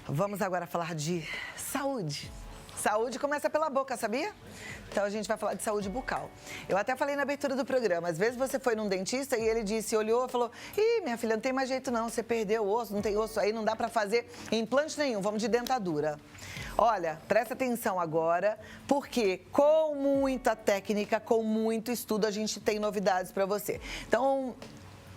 Vamos agora falar de saúde. Saúde começa pela boca, sabia? Então a gente vai falar de saúde bucal. Eu até falei na abertura do programa, às vezes você foi num dentista e ele disse, olhou e falou: ih, minha filha, não tem mais jeito não, você perdeu o osso, não tem osso aí, não dá pra fazer implante nenhum, vamos de dentadura. Olha, presta atenção agora, porque com muita técnica, com muito estudo, a gente tem novidades pra você. Então,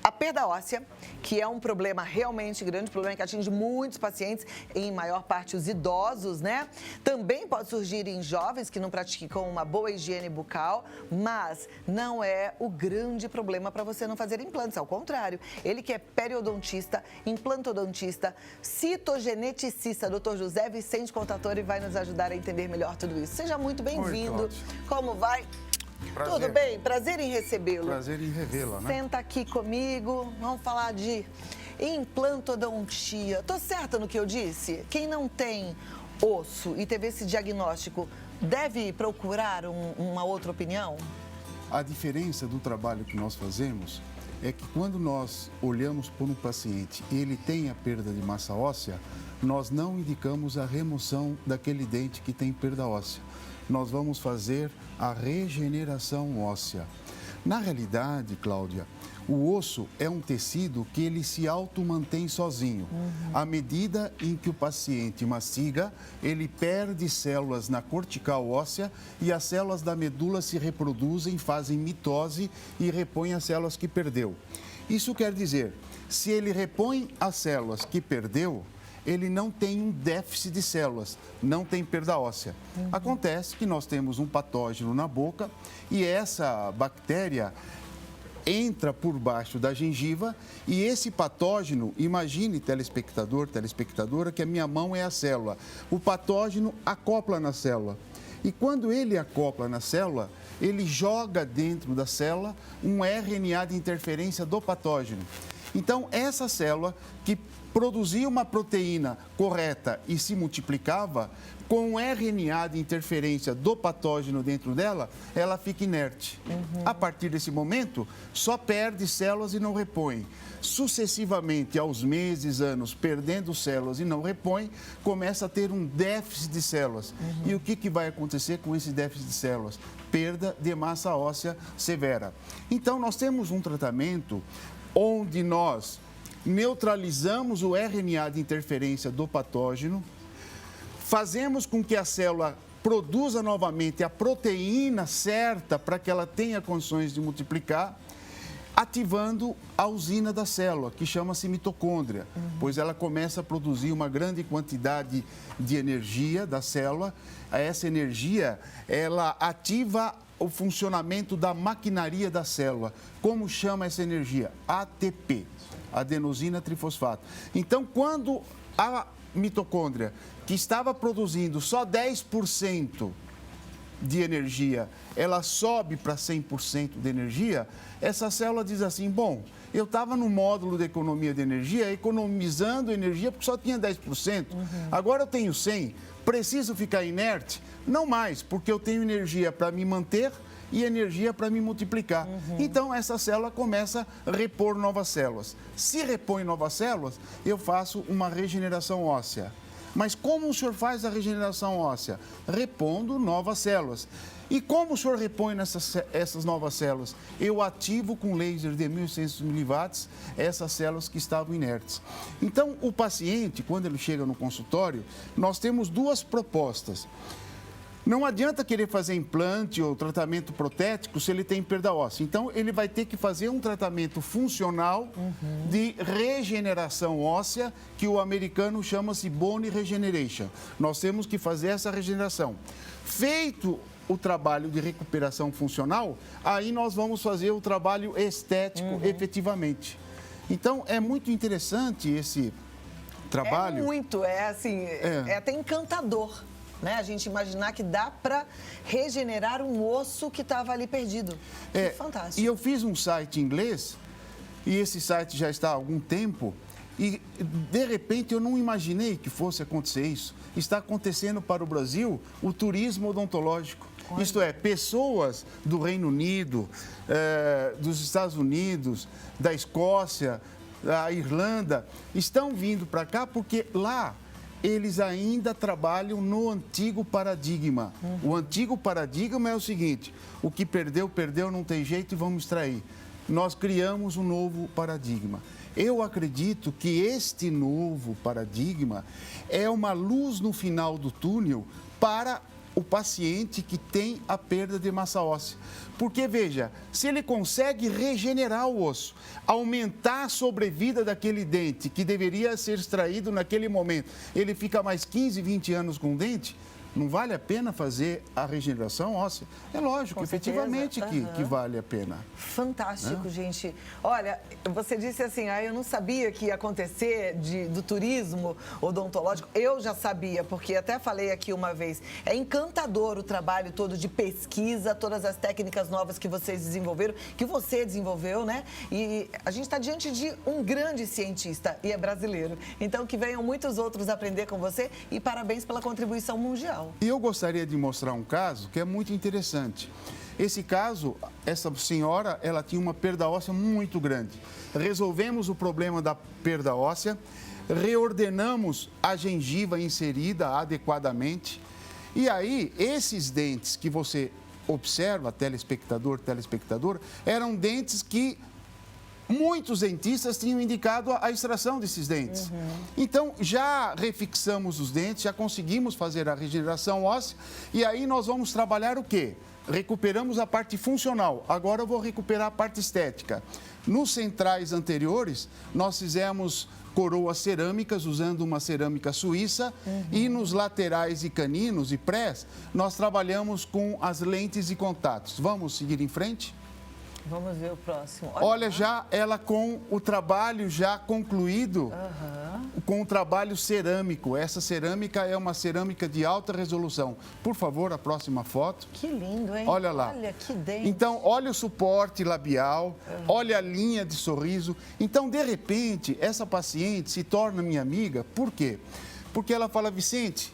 a perda óssea, que é um problema realmente grande, problema que atinge muitos pacientes, em maior parte os idosos, né? Também pode surgir em jovens que não praticam uma boa higiene bucal, mas não é o grande problema para você não fazer implantes, ao contrário. Ele que é periodontista, implantodontista, citogeneticista, Dr. José Vicente Contatori, vai nos ajudar a entender melhor tudo isso. Seja muito bem-vindo. Como vai? Prazer. Tudo bem? Prazer em recebê-lo. Prazer em revê-la, né? Senta aqui comigo, vamos falar de implantodontia. Tô certa no que eu disse? Quem não tem osso e teve esse diagnóstico deve procurar uma outra opinião? A diferença do trabalho que nós fazemos é que quando nós olhamos por um paciente e ele tem a perda de massa óssea, nós não indicamos a remoção daquele dente que tem perda óssea. Nós vamos fazer a regeneração óssea. Na realidade, Cláudia, o osso é um tecido que ele se automantém sozinho. À medida em que o paciente mastiga, ele perde células na cortical óssea e as células da medula se reproduzem, fazem mitose e repõem as células que perdeu. Isso quer dizer, se ele repõe as células que perdeu, ele não tem um déficit de células, não tem perda óssea. Acontece que nós temos um patógeno na boca e essa bactéria entra por baixo da gengiva e esse patógeno, imagine telespectador, telespectadora, que a minha mão é a célula. O patógeno acopla na célula e quando ele acopla na célula, ele joga dentro da célula um RNA de interferência do patógeno. Então, essa célula que produzia uma proteína correta e se multiplicava, com o RNA de interferência do patógeno dentro dela, ela fica inerte. A partir desse momento, só perde células e não repõe. Sucessivamente, aos meses, anos, perdendo células e não repõe, começa a ter um déficit de células. E o que vai acontecer com esse déficit de células? Perda de massa óssea severa. Então, nós temos um tratamento onde nós neutralizamos o RNA de interferência do patógeno, fazemos com que a célula produza novamente a proteína certa para que ela tenha condições de multiplicar, ativando a usina da célula, que chama-se mitocôndria, pois ela começa a produzir uma grande quantidade de energia da célula. Essa energia, ela ativa o funcionamento da maquinaria da célula. Como chama essa energia? ATP, adenosina trifosfato. Então, quando a mitocôndria, que estava produzindo só 10% de energia, ela sobe para 100% de energia, essa célula diz assim, bom, eu estava no módulo de economia de energia, economizando energia porque só tinha 10%, agora eu tenho 100%, preciso ficar inerte? Não mais, porque eu tenho energia para me manter e energia para me multiplicar. Então, essa célula começa a repor novas células. Se repõe novas células, eu faço uma regeneração óssea. Mas como o senhor faz a regeneração óssea? Repondo novas células. E como o senhor repõe essas novas células? Eu ativo com laser de 1.600 miliwatts essas células que estavam inertes. Então, o paciente, quando ele chega no consultório, nós temos duas propostas. Não adianta querer fazer implante ou tratamento protético se ele tem perda óssea. Então, ele vai ter que fazer um tratamento funcional de regeneração óssea, que o americano chama-se bone regeneration. Nós temos que fazer essa regeneração. Feito o trabalho de recuperação funcional, aí nós vamos fazer o trabalho estético efetivamente. Então, é muito interessante esse trabalho. É até encantador. Né? A gente imaginar que dá para regenerar um osso que estava ali perdido. Que fantástico. E eu fiz um site em inglês, e esse site já está há algum tempo, e de repente eu não imaginei que fosse acontecer isso. Está acontecendo para o Brasil o turismo odontológico. Olha. Isto é, pessoas do Reino Unido, dos Estados Unidos, da Escócia, da Irlanda, estão vindo para cá porque lá eles ainda trabalham no antigo paradigma. O antigo paradigma é o seguinte: o que perdeu, perdeu, não tem jeito e vamos extrair. Nós criamos um novo paradigma. Eu acredito que este novo paradigma é uma luz no final do túnel para o paciente que tem a perda de massa óssea. Porque, veja, se ele consegue regenerar o osso, aumentar a sobrevida daquele dente que deveria ser extraído naquele momento, ele fica mais 15, 20 anos com o dente, não vale a pena fazer a regeneração óssea? É lógico, efetivamente que vale a pena. Fantástico, gente. Olha, você disse assim, eu não sabia que ia acontecer do turismo odontológico. Eu já sabia, porque até falei aqui uma vez. É encantador o trabalho todo de pesquisa, todas as técnicas novas que vocês desenvolveram, que você desenvolveu, né? E a gente está diante de um grande cientista e é brasileiro. Então, que venham muitos outros aprender com você e parabéns pela contribuição mundial. E eu gostaria de mostrar um caso que é muito interessante. Esse caso, essa senhora, ela tinha uma perda óssea muito grande. Resolvemos o problema da perda óssea, reordenamos a gengiva inserida adequadamente. E aí, esses dentes que você observa, telespectador, eram dentes que muitos dentistas tinham indicado a extração desses dentes. Então, já refixamos os dentes, já conseguimos fazer a regeneração óssea e aí nós vamos trabalhar o quê? Recuperamos a parte funcional, agora eu vou recuperar a parte estética. Nos centrais anteriores, nós fizemos coroas cerâmicas, usando uma cerâmica suíça, e nos laterais e caninos e prés, nós trabalhamos com as lentes e contatos. Vamos seguir em frente? Vamos ver o próximo. Olha já ela com o trabalho já concluído, com o trabalho cerâmico. Essa cerâmica é uma cerâmica de alta resolução. Por favor, a próxima foto. Que lindo, hein? Olha lá. Olha que dente. Então, olha o suporte labial, olha a linha de sorriso. Então, de repente, essa paciente se torna minha amiga. Por quê? Porque ela fala, Vicente,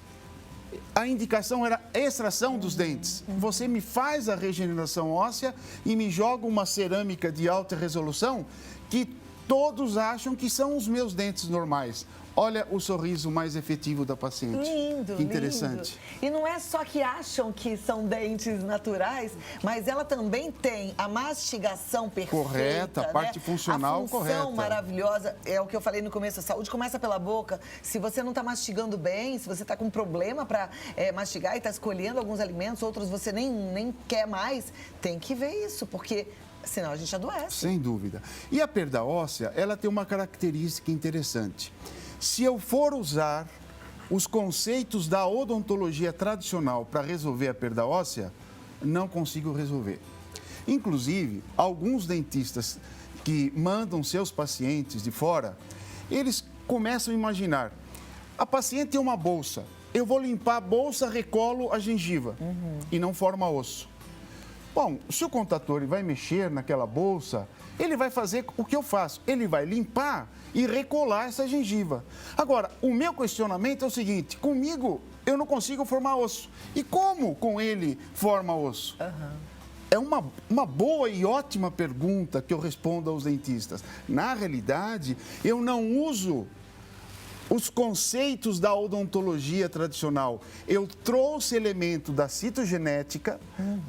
a indicação era a extração dos dentes. Você me faz a regeneração óssea e me joga uma cerâmica de alta resolução que todos acham que são os meus dentes normais. Olha o sorriso mais efetivo da paciente. Lindo, que interessante. Lindo. E não é só que acham que são dentes naturais, mas ela também tem a mastigação perfeita. Correta, a parte funcional correta. A função maravilhosa. É o que eu falei no começo, a saúde começa pela boca. Se você não está mastigando bem, se você está com problema para mastigar e está escolhendo alguns alimentos, outros você nem quer mais, tem que ver isso, porque senão a gente adoece. Sem dúvida. E a perda óssea, ela tem uma característica interessante. Se eu for usar os conceitos da odontologia tradicional para resolver a perda óssea, não consigo resolver. Inclusive, alguns dentistas que mandam seus pacientes de fora, eles começam a imaginar, a paciente tem uma bolsa, eu vou limpar a bolsa, recolo a gengiva e não forma osso. Bom, se o contator vai mexer naquela bolsa, ele vai fazer o que eu faço, ele vai limpar e recolar essa gengiva. Agora, o meu questionamento é o seguinte, comigo eu não consigo formar osso. E como com ele forma osso? É uma boa e ótima pergunta que eu respondo aos dentistas. Na realidade, eu não uso os conceitos da odontologia tradicional. Eu trouxe elemento da citogenética,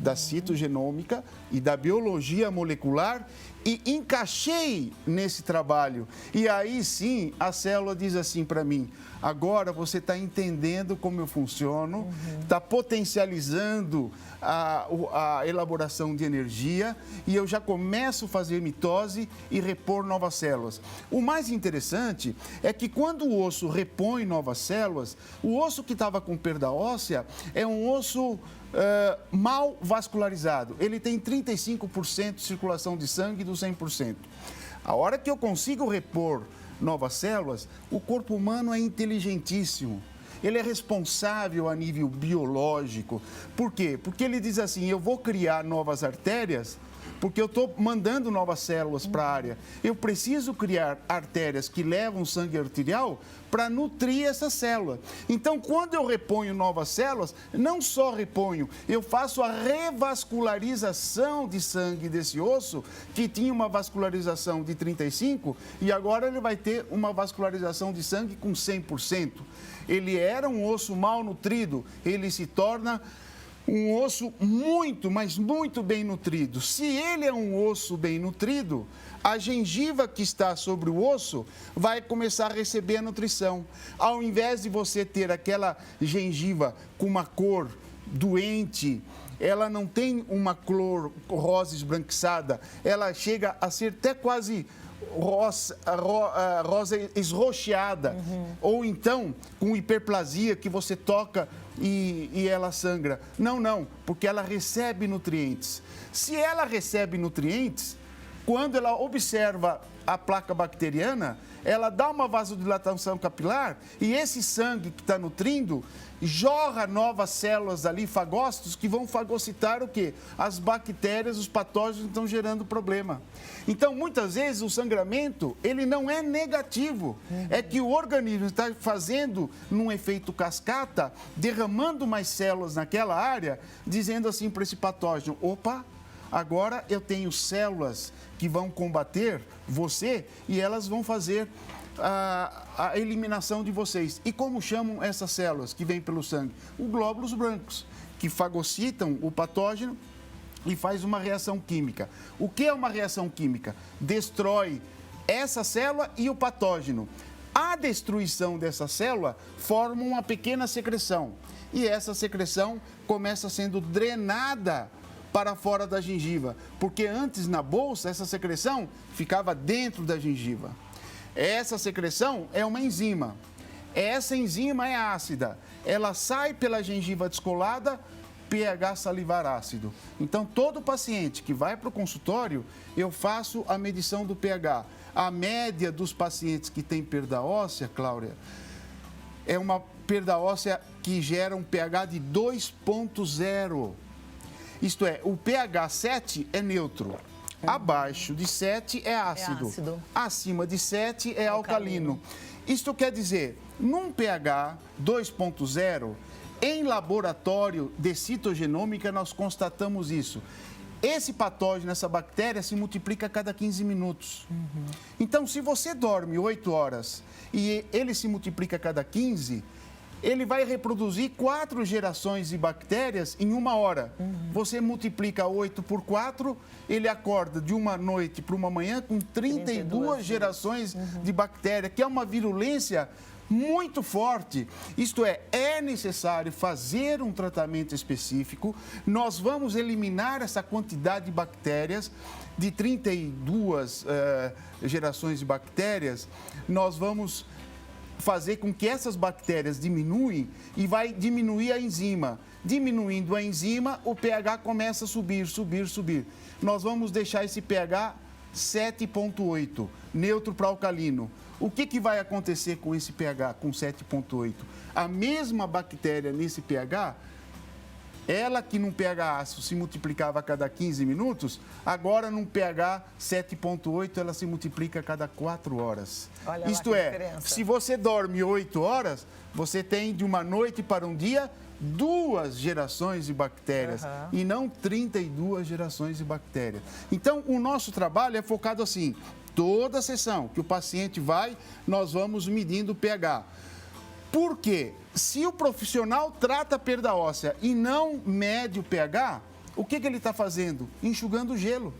da citogenômica e da biologia molecular e encaixei nesse trabalho. E aí sim, a célula diz assim para mim, agora você está entendendo como eu funciono, está potencializando a elaboração de energia e eu já começo a fazer mitose e repor novas células. O mais interessante é que quando o osso repõe novas células, o osso que estava com perda óssea é um osso mal vascularizado. Ele tem 35% de circulação de sangue do 100%. A hora que eu consigo repor novas células, o corpo humano é inteligentíssimo. Ele é responsável a nível biológico. Por quê? Porque ele diz assim, eu vou criar novas artérias porque eu estou mandando novas células para a área. Eu preciso criar artérias que levam sangue arterial para nutrir essa célula. Então, quando eu reponho novas células, não só reponho, eu faço a revascularização de sangue desse osso, que tinha uma vascularização de 35%, e agora ele vai ter uma vascularização de sangue com 100%. Ele era um osso mal nutrido, ele se torna um osso muito, mas muito bem nutrido. Se ele é um osso bem nutrido, a gengiva que está sobre o osso vai começar a receber a nutrição. Ao invés de você ter aquela gengiva com uma cor doente, ela não tem uma cor rosa esbranquiçada, ela chega a ser até quase rosa esroxeada, ou então com hiperplasia que você toca e ela sangra. Não, porque ela recebe nutrientes. Se ela recebe nutrientes, quando ela observa a placa bacteriana, ela dá uma vasodilatação capilar e esse sangue que está nutrindo jorra novas células ali, fagócitos, que vão fagocitar o quê? As bactérias, os patógenos estão gerando problema. Então, muitas vezes, o sangramento, ele não é negativo. É que o organismo está fazendo, num efeito cascata, derramando mais células naquela área, dizendo assim para esse patógeno, opa, agora eu tenho células que vão combater você e elas vão fazer a eliminação de vocês. E como chamam essas células que vêm pelo sangue? Os glóbulos brancos, que fagocitam o patógeno e faz uma reação química. O que é uma reação química? Destrói essa célula e o patógeno. A destruição dessa célula forma uma pequena secreção. E essa secreção começa sendo drenada para fora da gengiva, porque antes na bolsa essa secreção ficava dentro da gengiva. Essa secreção é uma enzima. Essa enzima é ácida. Ela sai pela gengiva descolada, pH salivar ácido. Então, todo paciente que vai para o consultório, eu faço a medição do pH. A média dos pacientes que têm perda óssea, Cláudia, é uma perda óssea que gera um pH de 2,0. Isto é, o pH 7 é neutro. Abaixo de 7 é ácido. Acima de 7 é alcalino. Isto quer dizer, num pH 2,0, em laboratório de citogenômica, nós constatamos isso. Esse patógeno, essa bactéria, se multiplica a cada 15 minutos. Então, se você dorme 8 horas e ele se multiplica a cada 15, ele vai reproduzir 4 gerações de bactérias em 1 hora. Você multiplica 8 por 4, ele acorda de uma noite para uma manhã com 32 gerações de bactéria, que é uma virulência muito forte. Isto é necessário fazer um tratamento específico. Nós vamos eliminar essa quantidade de bactérias, de 32 gerações de bactérias. Nós vamos fazer com que essas bactérias diminuem e vai diminuir a enzima. Diminuindo a enzima, o pH começa a subir. Nós vamos deixar esse pH 7,8, neutro para alcalino. O que vai acontecer com esse pH, com 7,8? A mesma bactéria nesse pH, ela que num pH ácido se multiplicava a cada 15 minutos, agora num pH 7,8 ela se multiplica a cada 4 horas. Olha Isto é, se você dorme 8 horas, você tem de uma noite para um dia 2 gerações de bactérias e não 32 gerações de bactérias. Então, o nosso trabalho é focado assim, toda sessão que o paciente vai, nós vamos medindo o pH. Por quê? Se o profissional trata a perda óssea e não mede o pH, o que ele está fazendo? Enxugando o gelo.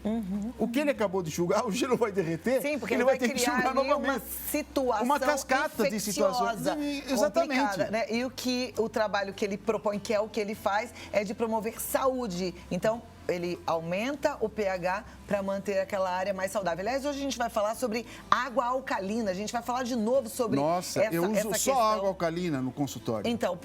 O que ele acabou de enxugar, o gelo vai derreter. Sim, porque ele vai ter que criar enxugar novamente. Uma situação uma cascata de situações. Exatamente. Né? E o trabalho que ele propõe, que é o que ele faz, é de promover saúde. Então, ele aumenta o pH para manter aquela área mais saudável. Aliás, hoje a gente vai falar sobre água alcalina. A gente vai falar de novo sobre eu uso só água alcalina no consultório. Então,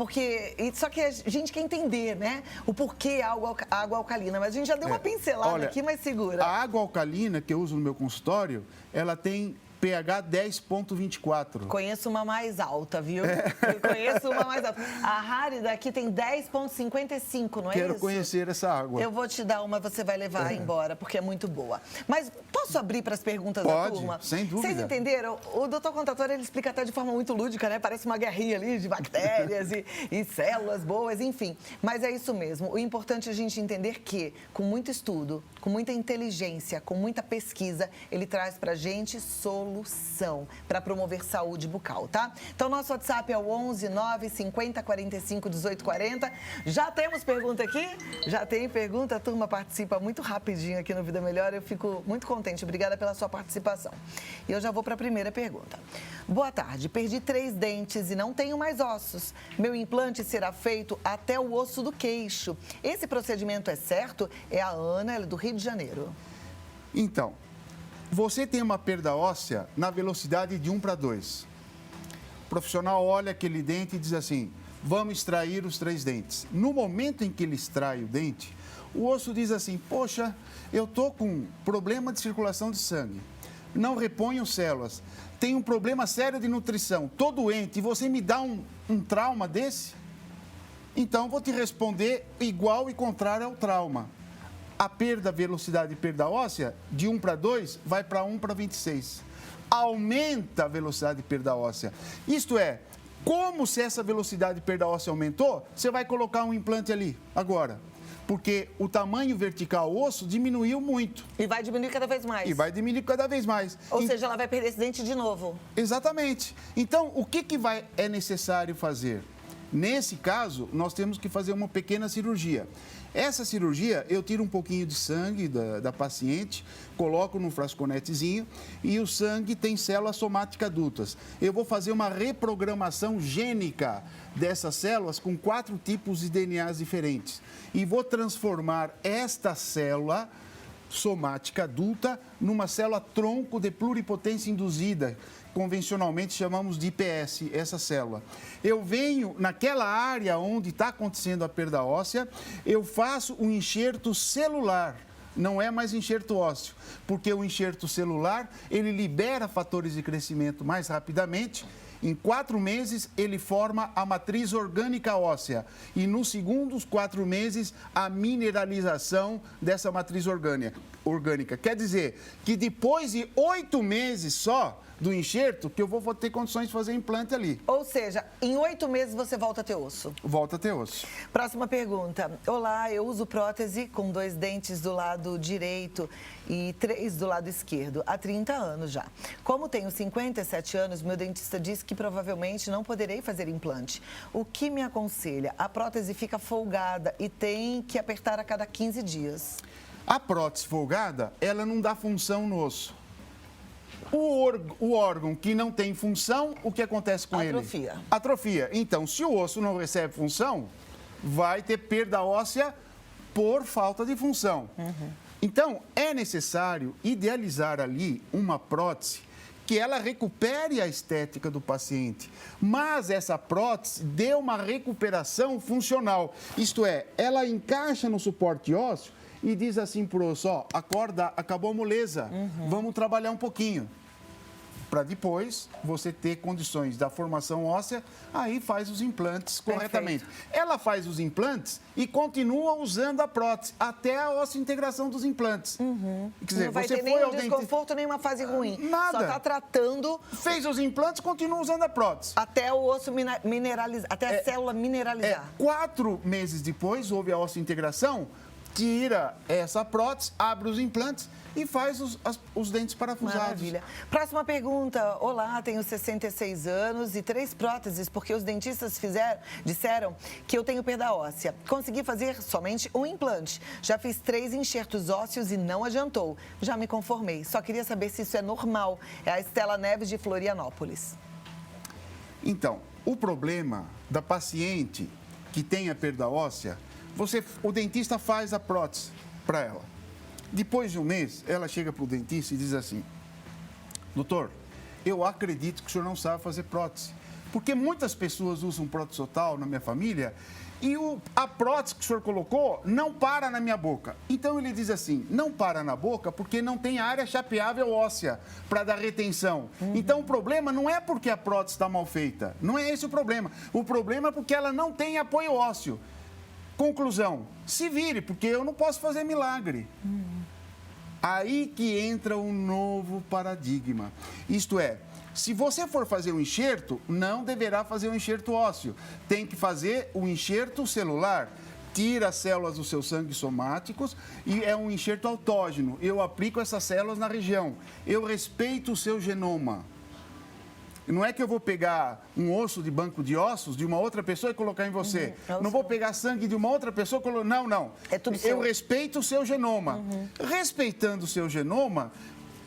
só que a gente quer entender, né? O porquê água alcalina. Mas a gente já deu uma pincelada aqui, mas segura. A água alcalina que eu uso no meu consultório, ela tem pH 10,24. Conheço uma mais alta, viu? Eu conheço uma mais alta. A Harry daqui tem 10,55, não é Quero isso? conhecer essa água. Eu vou te dar uma, você vai levar embora, porque é muito boa. Mas posso abrir para as perguntas da turma? Pode, sem dúvida. Vocês entenderam? O doutor Contator, ele explica até de forma muito lúdica, né? Parece uma guerrinha ali de bactérias e células boas, enfim. Mas é isso mesmo. O importante é a gente entender que, com muito estudo, com muita inteligência, com muita pesquisa, ele traz pra gente solução para promover saúde bucal, tá? Então, nosso WhatsApp é o 11 9 50 45 18 40. Já temos pergunta aqui? Já tem pergunta? A turma participa muito rapidinho aqui no Vida Melhor. Eu fico muito contente. Obrigada pela sua participação. E eu já vou para a primeira pergunta. Boa tarde. Perdi 3 dentes e não tenho mais ossos. Meu implante será feito até o osso do queixo. Esse procedimento é certo? É a Ana, ela é do Rio de Janeiro. Então, você tem uma perda óssea na velocidade de 1 para 2. O profissional olha aquele dente e diz assim, vamos extrair os 3 dentes. No momento em que ele extrai o dente, o osso diz assim, poxa, eu estou com problema de circulação de sangue, não reponho células, tenho um problema sério de nutrição, estou doente e você me dá um trauma desse? Então, vou te responder igual e contrário ao trauma. A velocidade de perda óssea, de 1 para 2, vai para 1 para 26. Aumenta a velocidade de perda óssea. Isto é, como se essa velocidade de perda óssea aumentou, você vai colocar um implante ali, agora. Porque o tamanho vertical osso diminuiu muito. E vai diminuir cada vez mais. E vai diminuir cada vez mais. Ou seja, ela vai perder esse dente de novo. Exatamente. Então, o que é necessário fazer? Nesse caso, nós temos que fazer uma pequena cirurgia. Essa cirurgia, eu tiro um pouquinho de sangue da paciente, coloco num frasconetezinho e o sangue tem células somáticas adultas. Eu vou fazer uma reprogramação gênica dessas células com 4 tipos de DNAs diferentes. E vou transformar esta célula somática adulta numa célula tronco de pluripotência induzida, convencionalmente chamamos de IPS, essa célula. Eu venho naquela área onde está acontecendo a perda óssea, eu faço um enxerto celular, não é mais enxerto ósseo, porque o enxerto celular, ele libera fatores de crescimento mais rapidamente. Em 4 meses, ele forma a matriz orgânica óssea e nos segundos 4 meses, a mineralização dessa matriz orgânica. Quer dizer que depois de 8 meses só do enxerto, que eu vou ter condições de fazer implante ali. Ou seja, em 8 meses você volta a ter osso. Volta a ter osso. Próxima pergunta. Olá, eu uso prótese com 2 dentes do lado direito e 3 do lado esquerdo há 30 anos já. Como tenho 57 anos, meu dentista disse que provavelmente não poderei fazer implante. O que me aconselha? A prótese fica folgada e tem que apertar a cada 15 dias. A prótese folgada, ela não dá função no osso. O órgão que não tem função, o que acontece com ele? Atrofia. Atrofia. Então, se o osso não recebe função, vai ter perda óssea por falta de função. Então, é necessário idealizar ali uma prótese que ela recupere a estética do paciente, mas essa prótese dê uma recuperação funcional. Isto é, ela encaixa no suporte ósseo e diz assim para o osso, ó, acorda, acabou a moleza, vamos trabalhar um pouquinho. Para depois você ter condições da formação óssea, aí faz os implantes corretamente. Ela faz os implantes e continua usando a prótese até a integração dos implantes. Quer dizer, não vai ter nenhum desconforto, nem uma fase ruim. Nada. Só está tratando... Fez os implantes, continua usando a prótese. Até o osso mineralizar, até a célula mineralizar. 4 meses depois, houve a integração, tira essa prótese, abre os implantes e faz os dentes parafusados. Maravilha. Próxima pergunta. Olá, tenho 66 anos e 3 próteses, porque os dentistas disseram que eu tenho perda óssea. Consegui fazer somente um implante. Já fiz 3 enxertos ósseos e não adiantou. Já me conformei. Só queria saber se isso é normal. É a Estela Neves de Florianópolis. Então, o problema da paciente que tem a perda óssea, o dentista faz a prótese para ela. Depois de um mês, ela chega para o dentista e diz assim, doutor, eu acredito que o senhor não sabe fazer prótese, Porque muitas pessoas usam prótese total na minha família e a prótese que o senhor colocou não para na minha boca. Então ele diz assim, não para na boca porque não tem área chapeável óssea para dar retenção. Então o problema não é porque a prótese está mal feita, não é esse o problema. O problema é porque ela não tem apoio ósseo. Conclusão, se vire, porque eu não posso fazer milagre. Aí que entra um novo paradigma. Isto é, se você for fazer um enxerto, não deverá fazer um enxerto ósseo. Tem que fazer um enxerto celular. Tira as células dos seus sangues somáticos e é um enxerto autógeno. Eu aplico essas células na região. Eu respeito o seu genoma. Não é que eu vou pegar um osso de banco de ossos de uma outra pessoa e colocar em você. Não vou pegar sangue de uma outra pessoa e colocar... Não. É tudo seu. Eu respeito o seu genoma. Respeitando o seu genoma,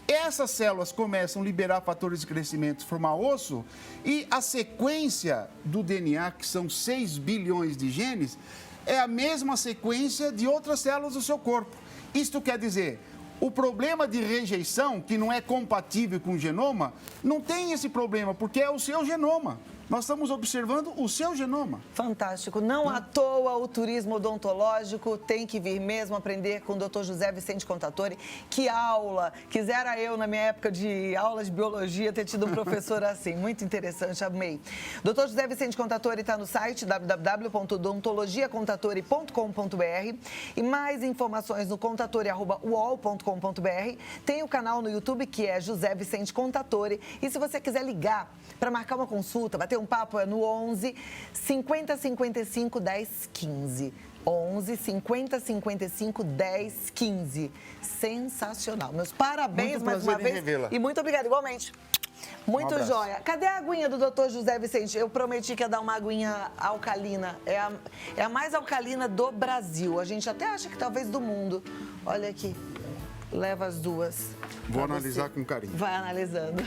essas células começam a liberar fatores de crescimento, formar osso, e a sequência do DNA, que são 6 bilhões de genes, é a mesma sequência de outras células do seu corpo. Isto quer dizer... O problema de rejeição, que não é compatível com o genoma, não tem esse problema, porque é o seu genoma. Nós estamos observando o seu genoma. Fantástico. Não à toa o turismo odontológico tem que vir mesmo aprender com o Dr. José Vicente Contatori. Que aula! Quisera eu, na minha época de aula de biologia, ter tido um professor assim. Muito interessante, amei. Dr. José Vicente Contatori está no site www.odontologiacontatori.com.br e mais informações no contatori@uol.com.br. Tem o canal no YouTube que é José Vicente Contatori. E se você quiser ligar para marcar uma consulta, bater um papo, é no 11 50 55 10 15. 11 50 55 10 15. Sensacional. Meus parabéns mais uma vez. E muito obrigada, igualmente. Muito jóia. Cadê a aguinha do Dr. José Vicente? Eu prometi que ia dar uma aguinha alcalina. É a mais alcalina do Brasil. A gente até acha que talvez do mundo. Olha aqui. Leva as duas. Vou analisar com carinho. Vai analisando.